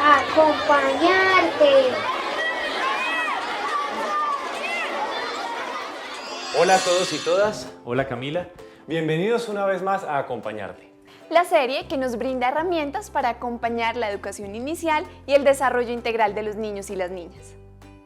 acompañarte. Hola a todos y todas, hola Camila, bienvenidos una vez más a Acompañarte. La serie que nos brinda herramientas para acompañar la educación inicial y el desarrollo integral de los niños y las niñas.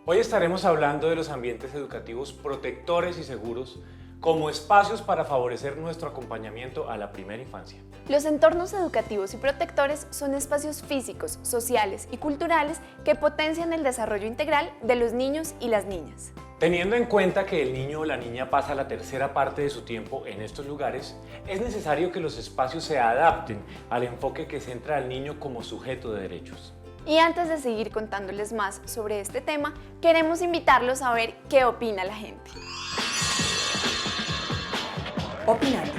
Hoy estaremos hablando de los ambientes educativos protectores y seguros como espacios para favorecer nuestro acompañamiento a la primera infancia. Los entornos educativos y protectores son espacios físicos, sociales y culturales que potencian el desarrollo integral de los niños y las niñas. Teniendo en cuenta que el niño o la niña pasa la tercera parte de su tiempo en estos lugares, es necesario que los espacios se adapten al enfoque que centra al niño como sujeto de derechos. Y antes de seguir contándoles más sobre este tema, queremos invitarlos a ver qué opina la gente. Opinando.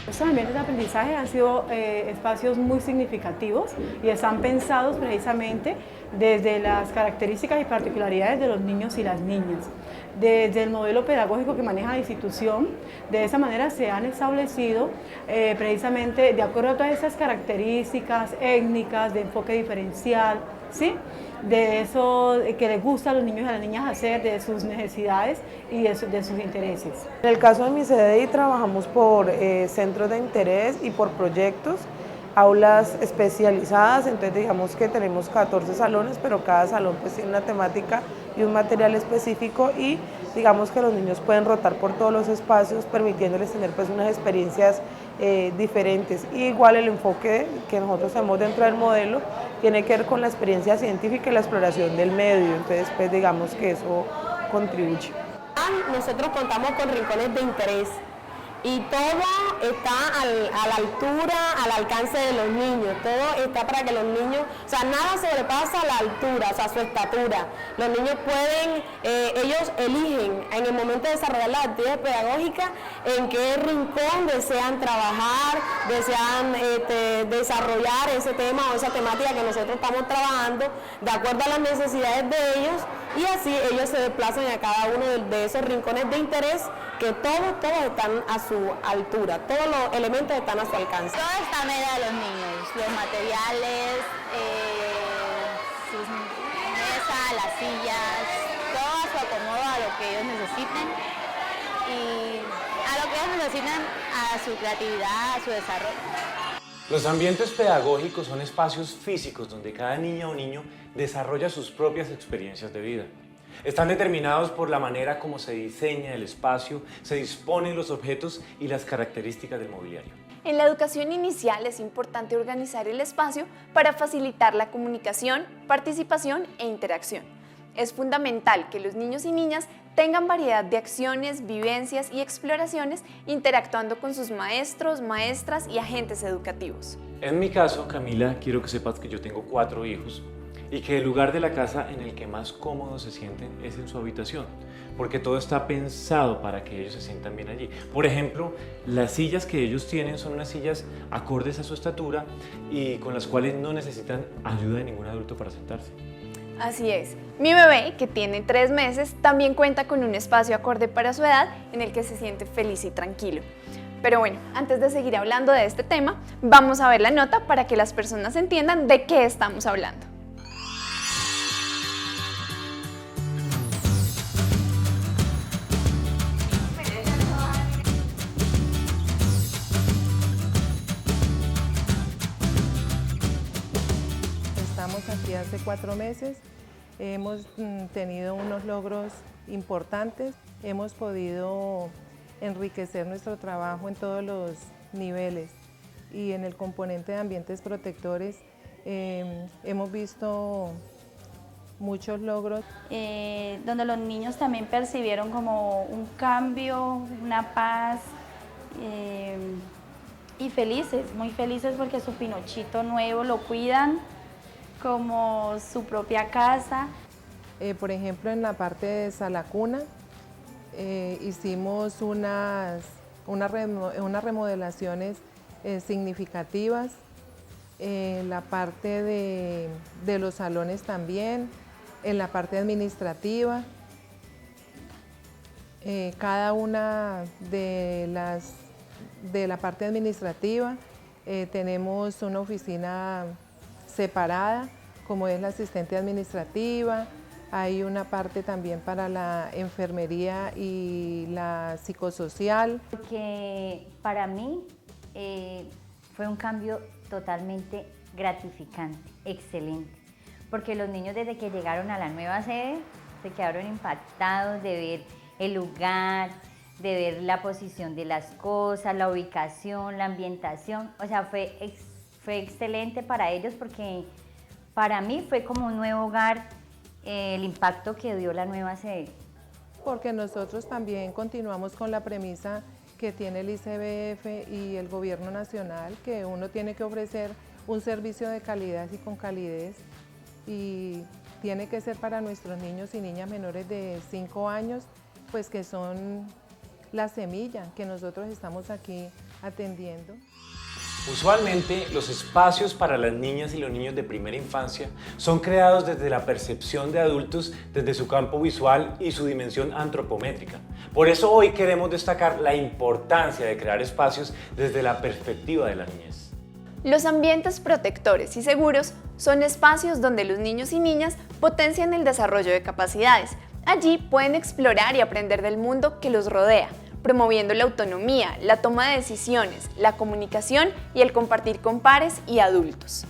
Estos ambientes de aprendizaje han sido espacios muy significativos y están pensados precisamente desde las características y particularidades de los niños y las niñas. Desde el modelo pedagógico que maneja la institución, de esa manera se han establecido precisamente de acuerdo a todas esas características étnicas, de enfoque diferencial, ¿sí? De eso que les gusta a los niños y a las niñas hacer, de sus necesidades y de sus intereses. En el caso de mi CDI trabajamos por centros de interés y por proyectos, aulas especializadas, entonces digamos que tenemos 14 salones, pero cada salón pues tiene una temática y un material específico y digamos que los niños pueden rotar por todos los espacios permitiéndoles tener pues unas experiencias diferentes. Y igual el enfoque que nosotros tenemos dentro del modelo tiene que ver con la experiencia científica y la exploración del medio, entonces pues digamos que eso contribuye. Nosotros contamos con rincones de interés y todo está a la altura, al alcance de los niños, todo está para que los niños, o sea, nada sobrepasa la altura, o sea, su estatura. Los niños pueden, ellos eligen en el momento de desarrollar las actividades pedagógicas en qué rincón desean trabajar, desean desarrollar ese tema o esa temática que nosotros estamos trabajando de acuerdo a las necesidades de ellos y así ellos se desplazan a cada uno de esos rincones de interés que todos están a su altura, todos los elementos están a su alcance. Todo está a medida de los niños, los materiales, sus mesas, las sillas, todo a su acomodo a lo que ellos necesiten y a lo que ellos necesitan, a su creatividad, a su desarrollo. Los ambientes pedagógicos son espacios físicos donde cada niña o niño desarrolla sus propias experiencias de vida. Están determinados por la manera como se diseña el espacio, se disponen los objetos y las características del mobiliario. En la educación inicial es importante organizar el espacio para facilitar la comunicación, participación e interacción. Es fundamental que los niños y niñas tengan variedad de acciones, vivencias y exploraciones interactuando con sus maestros, maestras y agentes educativos. En mi caso, Camila, quiero que sepas que yo tengo 4 hijos y que el lugar de la casa en el que más cómodos se sienten es en su habitación, porque todo está pensado para que ellos se sientan bien allí. Por ejemplo, las sillas que ellos tienen son unas sillas acordes a su estatura y con las cuales no necesitan ayuda de ningún adulto para sentarse. Así es. Mi bebé, que tiene 3 meses, también cuenta con un espacio acorde para su edad en el que se siente feliz y tranquilo. Pero bueno, antes de seguir hablando de este tema, vamos a ver la nota para que las personas entiendan de qué estamos hablando. Estamos aquí hace 4 meses, hemos tenido unos logros importantes, hemos podido enriquecer nuestro trabajo en todos los niveles y en el componente de ambientes protectores hemos visto muchos logros. Donde los niños también percibieron como un cambio, una paz y felices, muy felices porque su Pinochito nuevo lo cuidan como su propia casa. Por ejemplo, en la parte de sala cuna hicimos unas remodelaciones significativas. En la parte de los salones también, en la parte administrativa. Cada una de la parte administrativa tenemos una oficina separada, como es la asistente administrativa. Hay una parte también para la enfermería y la psicosocial. Que para mí fue un cambio totalmente gratificante, excelente, porque los niños desde que llegaron a la nueva sede se quedaron impactados de ver el lugar, de ver la posición de las cosas, la ubicación, la ambientación. O sea, fue excelente para ellos porque para mí fue como un nuevo hogar el impacto que dio la nueva sede. Porque nosotros también continuamos con la premisa que tiene el ICBF y el Gobierno Nacional, que uno tiene que ofrecer un servicio de calidad y con calidez, y tiene que ser para nuestros niños y niñas menores de 5 años, pues que son la semilla que nosotros estamos aquí atendiendo. Usualmente, los espacios para las niñas y los niños de primera infancia son creados desde la percepción de adultos, desde su campo visual y su dimensión antropométrica. Por eso hoy queremos destacar la importancia de crear espacios desde la perspectiva de la niñez. Los ambientes protectores y seguros son espacios donde los niños y niñas potencian el desarrollo de capacidades. Allí pueden explorar y aprender del mundo que los rodea, promoviendo la autonomía, la toma de decisiones, la comunicación y el compartir con pares y adultos.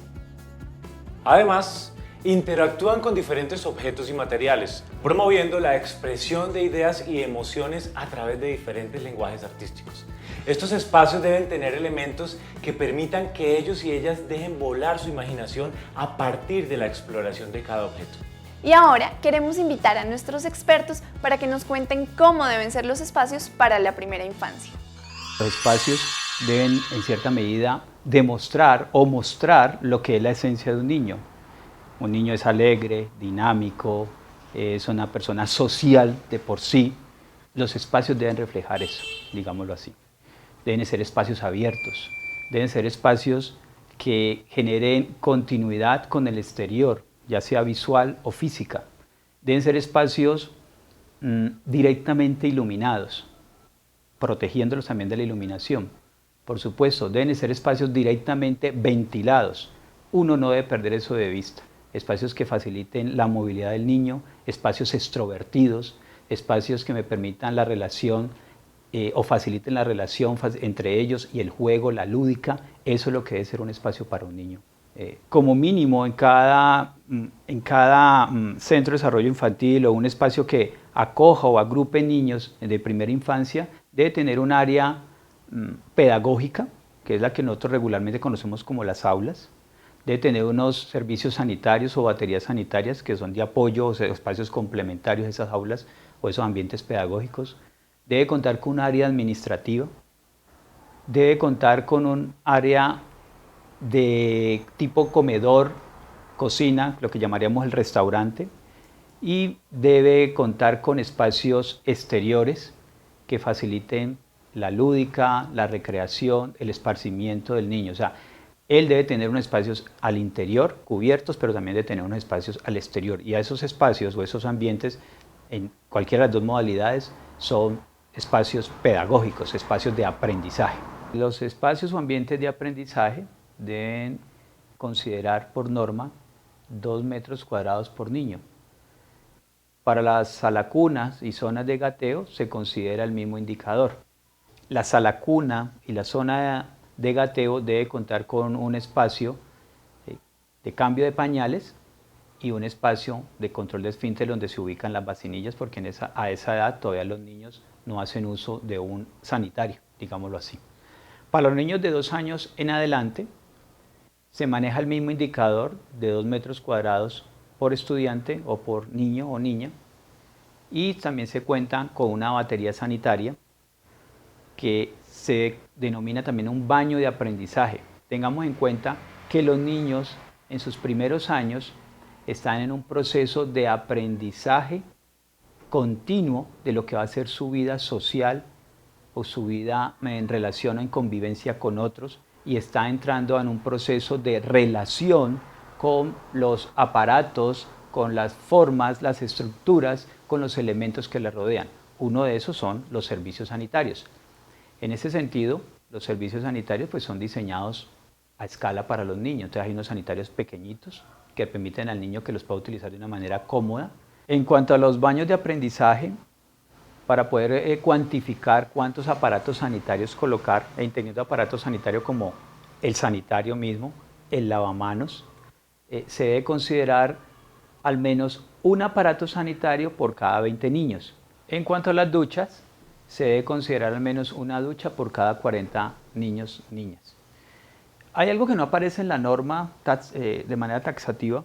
Además, interactúan con diferentes objetos y materiales, promoviendo la expresión de ideas y emociones a través de diferentes lenguajes artísticos. Estos espacios deben tener elementos que permitan que ellos y ellas dejen volar su imaginación a partir de la exploración de cada objeto. Y ahora queremos invitar a nuestros expertos para que nos cuenten cómo deben ser los espacios para la primera infancia. Los espacios deben, en cierta medida, demostrar o mostrar lo que es la esencia de un niño. Un niño es alegre, dinámico, es una persona social de por sí. Los espacios deben reflejar eso, digámoslo así. Deben ser espacios abiertos, deben ser espacios que generen continuidad con el exterior, ya sea visual o física. Deben ser espacios directamente iluminados, protegiéndolos también de la iluminación. Por supuesto, deben ser espacios directamente ventilados. Uno no debe perder eso de vista. Espacios que faciliten la movilidad del niño, espacios extrovertidos, espacios que me permitan la relación o faciliten la relación entre ellos y el juego, la lúdica. Eso es lo que debe ser un espacio para un niño. Como mínimo en cada centro de desarrollo infantil o un espacio que acoja o agrupe niños de primera infancia, debe tener un área pedagógica, que es la que nosotros regularmente conocemos como las aulas. Debe tener unos servicios sanitarios o baterías sanitarias que son de apoyo o espacios complementarios a esas aulas o esos ambientes pedagógicos. Debe contar con un área administrativa. Debe contar con un área de tipo comedor, cocina, lo que llamaríamos el restaurante, y debe contar con espacios exteriores que faciliten la lúdica, la recreación, el esparcimiento del niño. O sea, él debe tener unos espacios al interior cubiertos, pero también debe tener unos espacios al exterior. Y a esos espacios o esos ambientes, en cualquiera de las dos modalidades, son espacios pedagógicos, espacios de aprendizaje. Los espacios o ambientes de aprendizaje deben considerar por norma 2 metros cuadrados por niño. Para las salacunas y zonas de gateo se considera el mismo indicador. La salacuna y la zona de gateo debe contar con un espacio de cambio de pañales y un espacio de control de esfínter donde se ubican las vacinillas, porque a esa edad todavía los niños no hacen uso de un sanitario, digámoslo así. Para los niños de 2 años en adelante, se maneja el mismo indicador de 2 metros cuadrados por estudiante o por niño o niña, y también se cuenta con una batería sanitaria que se denomina también un baño de aprendizaje. Tengamos en cuenta que los niños en sus primeros años están en un proceso de aprendizaje continuo de lo que va a ser su vida social o su vida en relación o en convivencia con otros, y está entrando en un proceso de relación con los aparatos, con las formas, las estructuras, con los elementos que le rodean. uno de esos son los servicios sanitarios. En ese sentido, los servicios sanitarios pues, son diseñados a escala para los niños. Entonces hay unos sanitarios pequeñitos que permiten al niño que los pueda utilizar de una manera cómoda. En cuanto a los baños de aprendizaje, para poder cuantificar cuántos aparatos sanitarios colocar, entendiendo aparatos sanitarios como el sanitario mismo, el lavamanos, se debe considerar al menos un aparato sanitario por cada 20 niños. En cuanto a las duchas, se debe considerar al menos una ducha por cada 40 niños, niñas. Hay algo que no aparece en la norma de manera taxativa,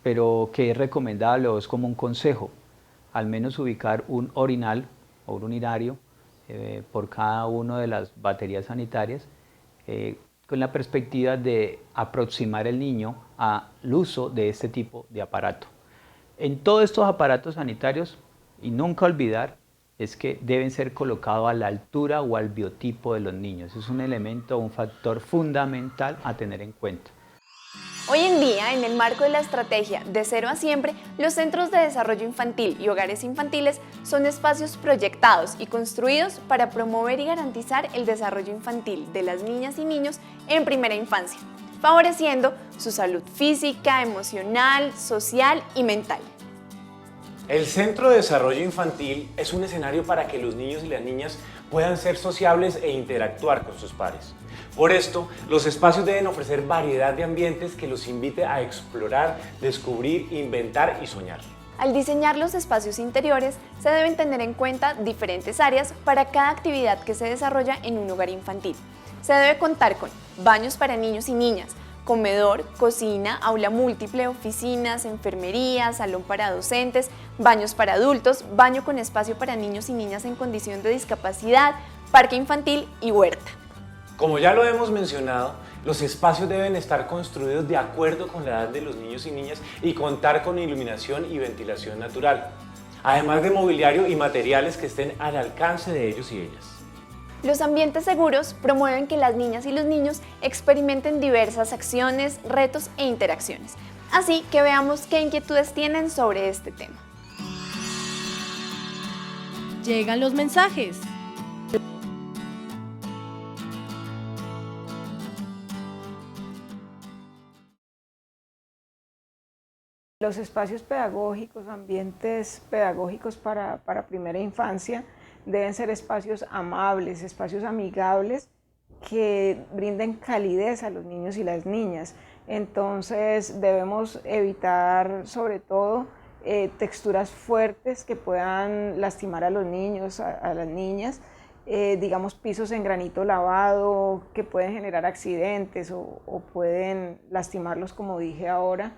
pero que es recomendable o es como un consejo, al menos ubicar un orinal o un urinario por cada una de las baterías sanitarias, con la perspectiva de aproximar el niño al uso de este tipo de aparato. En todos estos aparatos sanitarios, y nunca olvidar, es que deben ser colocados a la altura o al biotipo de los niños. Es un elemento, un factor fundamental a tener en cuenta. Hoy en día, en el marco de la estrategia de Cero a Siempre, los centros de desarrollo infantil y hogares infantiles son espacios proyectados y construidos para promover y garantizar el desarrollo infantil de las niñas y niños en primera infancia, favoreciendo su salud física, emocional, social y mental. El Centro de Desarrollo Infantil es un escenario para que los niños y las niñas puedan ser sociables e interactuar con sus pares. Por esto, los espacios deben ofrecer variedad de ambientes que los invite a explorar, descubrir, inventar y soñar. Al diseñar los espacios interiores, se deben tener en cuenta diferentes áreas para cada actividad que se desarrolla en un hogar infantil. Se debe contar con baños para niños y niñas, comedor, cocina, aula múltiple, oficinas, enfermería, salón para docentes, baños para adultos, baño con espacio para niños y niñas en condición de discapacidad, parque infantil y huerta. Como ya lo hemos mencionado, los espacios deben estar construidos de acuerdo con la edad de los niños y niñas y contar con iluminación y ventilación natural, además de mobiliario y materiales que estén al alcance de ellos y ellas. Los ambientes seguros promueven que las niñas y los niños experimenten diversas acciones, retos e interacciones. Así que veamos qué inquietudes tienen sobre este tema. Llegan los mensajes. Los espacios pedagógicos, ambientes pedagógicos para primera infancia deben ser espacios amables, espacios amigables que brinden calidez a los niños y las niñas. Entonces debemos evitar sobre todo texturas fuertes que puedan lastimar a los niños, a las niñas, digamos pisos en granito lavado que pueden generar accidentes o pueden lastimarlos como dije ahora.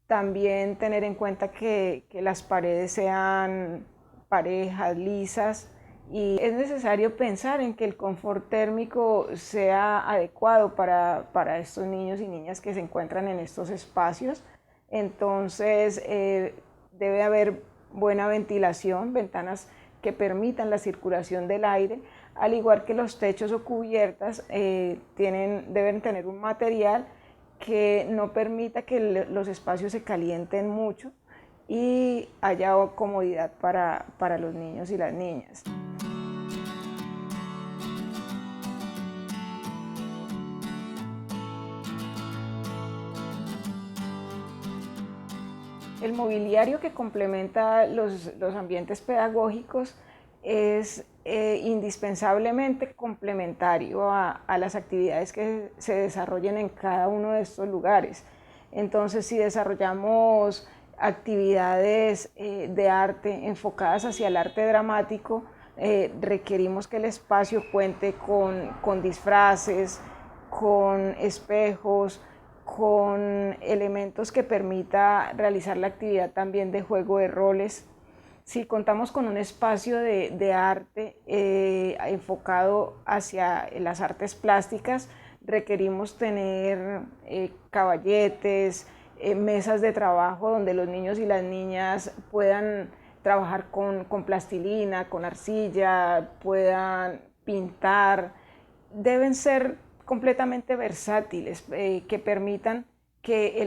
También tener en cuenta que las paredes sean parejas, lisas, y es necesario pensar en que el confort térmico sea adecuado para estos niños y niñas que se encuentran en estos espacios. Entonces debe haber buena ventilación, ventanas que permitan la circulación del aire, al igual que los techos o cubiertas deben tener un material que no permita que los espacios se calienten mucho y haya comodidad para los niños y las niñas. El mobiliario que complementa los ambientes pedagógicos es indispensablemente complementario a las actividades que se desarrollen en cada uno de estos lugares. Entonces, si desarrollamos actividades de arte enfocadas hacia el arte dramático, requerimos que el espacio cuente con disfraces, con espejos, con elementos que permita realizar la actividad también de juego de roles. Si contamos con un espacio de arte enfocado hacia las artes plásticas, requerimos tener caballetes, mesas de trabajo donde los niños y las niñas puedan trabajar con plastilina, con arcilla, puedan pintar. Deben ser completamente versátiles, que permitan que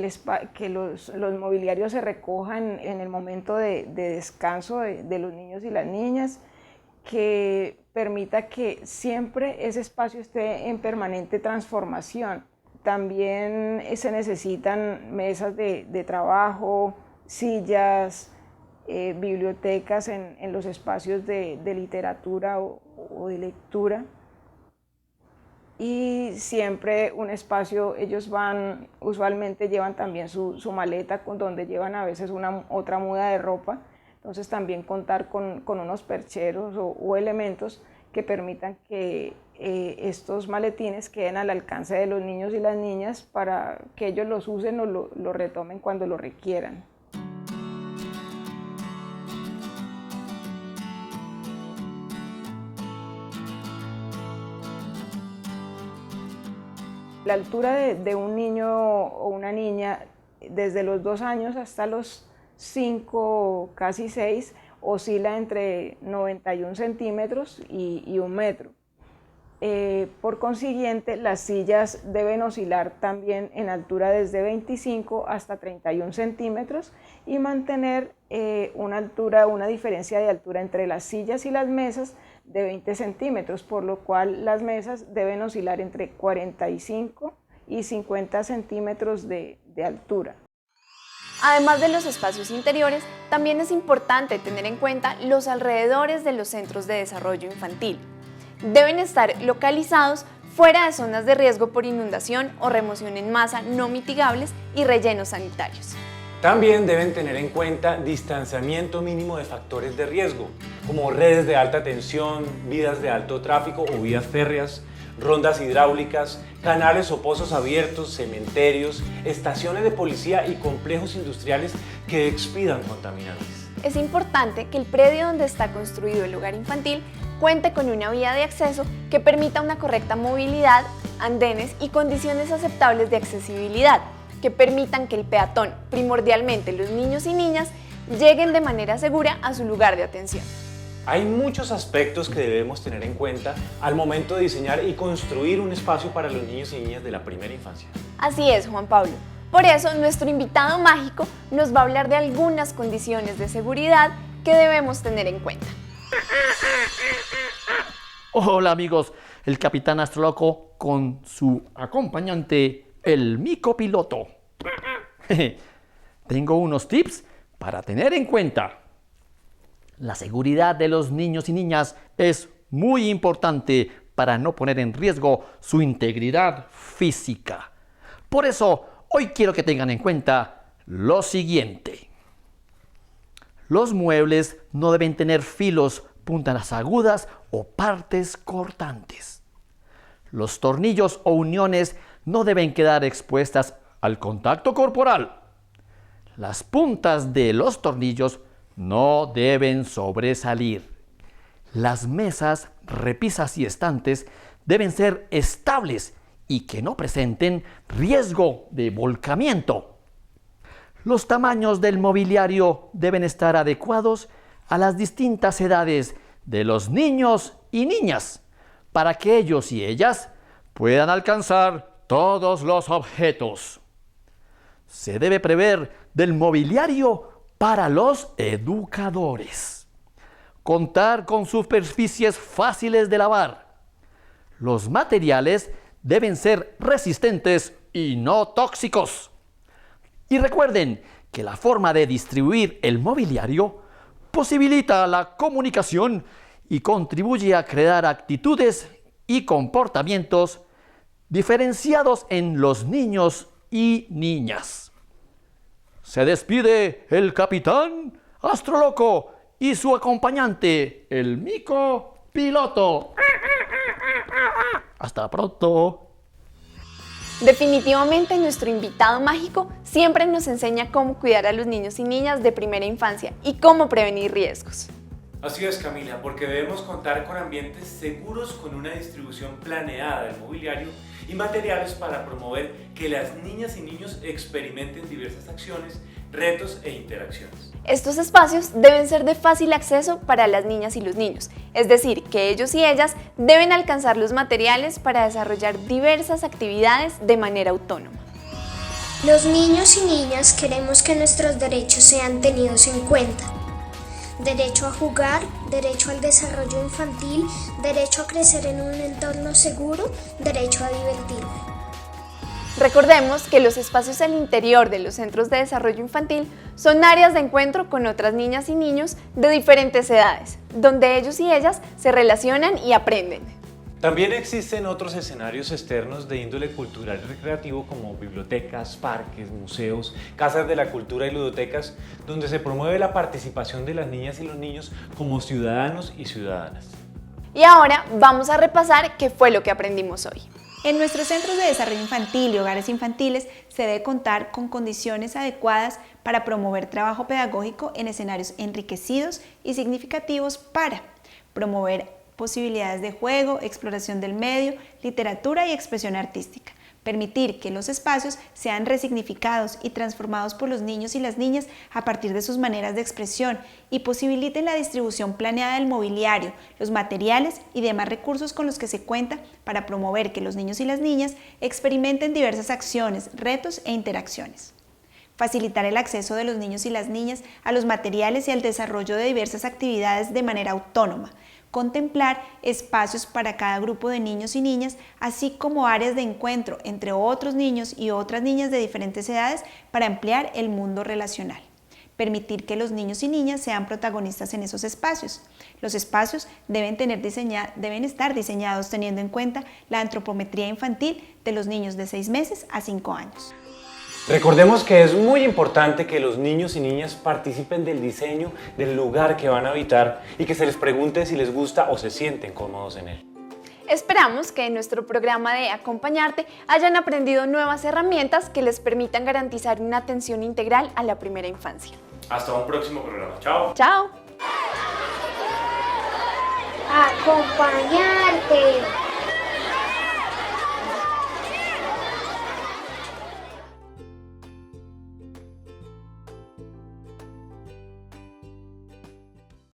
los mobiliarios se recojan en el momento de descanso de los niños y las niñas, que permita que siempre ese espacio esté en permanente transformación. También se necesitan mesas de trabajo, sillas, bibliotecas en los espacios de literatura o de lectura. Y siempre un espacio, ellos usualmente llevan también su maleta, donde llevan a veces otra muda de ropa. Entonces también contar con unos percheros o elementos que permitan que estos maletines queden al alcance de los niños y las niñas para que ellos los usen o lo retomen cuando lo requieran. La altura de un niño o una niña desde los 2 años hasta los 5, casi 6, oscila entre 91 centímetros y 1 metro. Por consiguiente, las sillas deben oscilar también en altura desde 25 hasta 31 centímetros y mantener una diferencia de altura entre las sillas y las mesas de 20 centímetros, por lo cual las mesas deben oscilar entre 45 y 50 centímetros de altura. Además de los espacios interiores, también es importante tener en cuenta los alrededores de los centros de desarrollo infantil. Deben estar localizados fuera de zonas de riesgo por inundación o remoción en masa no mitigables y rellenos sanitarios. También deben tener en cuenta distanciamiento mínimo de factores de riesgo, como redes de alta tensión, vías de alto tráfico o vías férreas, rondas hidráulicas, canales o pozos abiertos, cementerios, estaciones de policía y complejos industriales que expidan contaminantes. Es importante que el predio donde está construido el hogar infantil cuente con una vía de acceso que permita una correcta movilidad, andenes y condiciones aceptables de accesibilidad, que permitan que el peatón, primordialmente los niños y niñas, lleguen de manera segura a su lugar de atención. Hay muchos aspectos que debemos tener en cuenta al momento de diseñar y construir un espacio para los niños y niñas de la primera infancia. Así es, Juan Pablo. Por eso, nuestro invitado mágico nos va a hablar de algunas condiciones de seguridad que debemos tener en cuenta. Hola amigos, el Capitán Astroloco con su acompañante, el micopiloto. Tengo unos tips para tener en cuenta. La seguridad de los niños y niñas es muy importante para no poner en riesgo su integridad física. Por eso, hoy quiero que tengan en cuenta lo siguiente. Los muebles no deben tener filos, puntas agudas o partes cortantes. Los tornillos o uniones no deben quedar expuestas al contacto corporal. Las puntas de los tornillos no deben sobresalir. Las mesas, repisas y estantes deben ser estables y que no presenten riesgo de volcamiento. Los tamaños del mobiliario deben estar adecuados a las distintas edades de los niños y niñas para que ellos y ellas puedan alcanzar todos los objetos. Se debe prever del mobiliario para los educadores. Contar con superficies fáciles de lavar. Los materiales deben ser resistentes y no tóxicos. Y recuerden que la forma de distribuir el mobiliario posibilita la comunicación y contribuye a crear actitudes y comportamientos diferenciados en los niños y niñas. Se despide el Capitán Astroloco y su acompañante, el micopiloto. Hasta pronto. Definitivamente nuestro invitado mágico siempre nos enseña cómo cuidar a los niños y niñas de primera infancia y cómo prevenir riesgos. Así es, Camila, porque debemos contar con ambientes seguros con una distribución planeada del mobiliario y materiales para promover que las niñas y niños experimenten diversas acciones, retos e interacciones. Estos espacios deben ser de fácil acceso para las niñas y los niños, es decir, que ellos y ellas deben alcanzar los materiales para desarrollar diversas actividades de manera autónoma. Los niños y niñas queremos que nuestros derechos sean tenidos en cuenta. Derecho a jugar, derecho al desarrollo infantil, derecho a crecer en un entorno seguro, derecho a divertirme. Recordemos que los espacios al interior de los centros de desarrollo infantil son áreas de encuentro con otras niñas y niños de diferentes edades, donde ellos y ellas se relacionan y aprenden. También existen otros escenarios externos de índole cultural y recreativo como bibliotecas, parques, museos, casas de la cultura y ludotecas, donde se promueve la participación de las niñas y los niños como ciudadanos y ciudadanas. Y ahora vamos a repasar qué fue lo que aprendimos hoy. En nuestros centros de desarrollo infantil y hogares infantiles se debe contar con condiciones adecuadas para promover trabajo pedagógico en escenarios enriquecidos y significativos para promover posibilidades de juego, exploración del medio, literatura y expresión artística. Permitir que los espacios sean resignificados y transformados por los niños y las niñas a partir de sus maneras de expresión y posibiliten la distribución planeada del mobiliario, los materiales y demás recursos con los que se cuenta para promover que los niños y las niñas experimenten diversas acciones, retos e interacciones. Facilitar el acceso de los niños y las niñas a los materiales y al desarrollo de diversas actividades de manera autónoma. Contemplar espacios para cada grupo de niños y niñas, así como áreas de encuentro entre otros niños y otras niñas de diferentes edades para ampliar el mundo relacional. Permitir que los niños y niñas sean protagonistas en esos espacios. Los espacios deben estar diseñados teniendo en cuenta la antropometría infantil de los niños de 6 meses a 5 años. Recordemos que es muy importante que los niños y niñas participen del diseño del lugar que van a habitar y que se les pregunte si les gusta o se sienten cómodos en él. Esperamos que en nuestro programa de Acompañarte hayan aprendido nuevas herramientas que les permitan garantizar una atención integral a la primera infancia. Hasta un próximo programa. Chao. Chao. Acompañarte.